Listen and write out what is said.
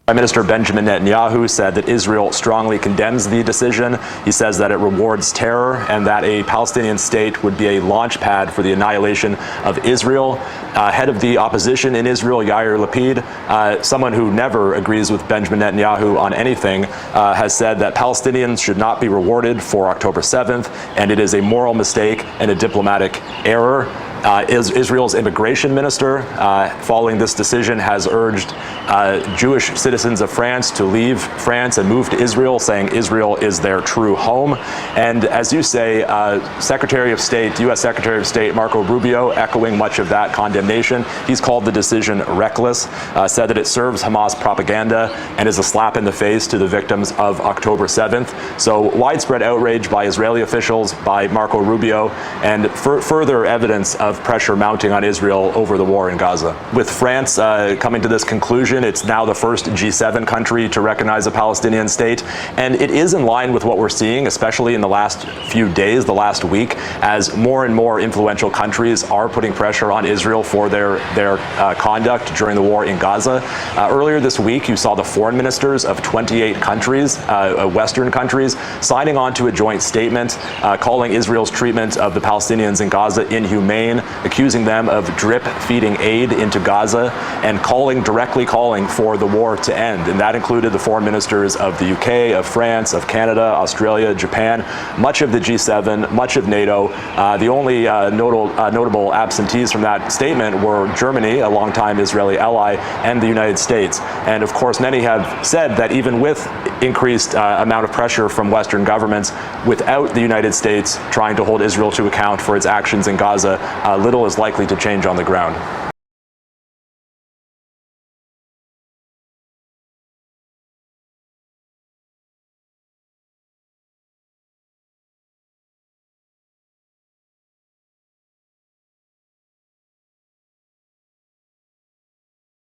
Prime Minister Benjamin Netanyahu said that Israel strongly condemns the decision. He says that it rewards terror and that a Palestinian state would be a launch pad for the annihilation of Israel. Head of the opposition in Israel, Yair Lapid, someone who never agrees with Benjamin Netanyahu on anything, has said that Palestinians should not be rewarded for October 7th, and it is a moral mistake and a diplomatic error. Israel's immigration minister, following this decision, has urged Jewish citizens of France to leave France and move to Israel, saying Israel is their true home. And as you say, Secretary of State, U.S. Secretary of State Marco Rubio, echoing much of that condemnation, he's called the decision reckless, said that it serves Hamas propaganda and is a slap in the face to the victims of October 7th. So widespread outrage by Israeli officials, by Marco Rubio, and further evidence of pressure mounting on Israel over the war in Gaza. With France coming to this conclusion, it's now the first G7 country to recognize a Palestinian state, and it is in line with what we're seeing, especially in the last few days, the last week, as more and more influential countries are putting pressure on Israel for their conduct during the war in Gaza. Earlier this week, you saw the foreign ministers of 28 countries, Western countries, signing on to a joint statement calling Israel's treatment of the Palestinians in Gaza inhumane, accusing them of drip-feeding aid into Gaza, and directly calling for the war to end. And that included the foreign ministers of the UK, of France, of Canada, Australia, Japan, much of the G7, much of NATO. The only notable absentees from that statement were Germany, a longtime Israeli ally, and the United States. And of course, many have said that even with increased amount of pressure from Western governments, without the United States trying to hold Israel to account for its actions in Gaza, little is likely to change on the ground.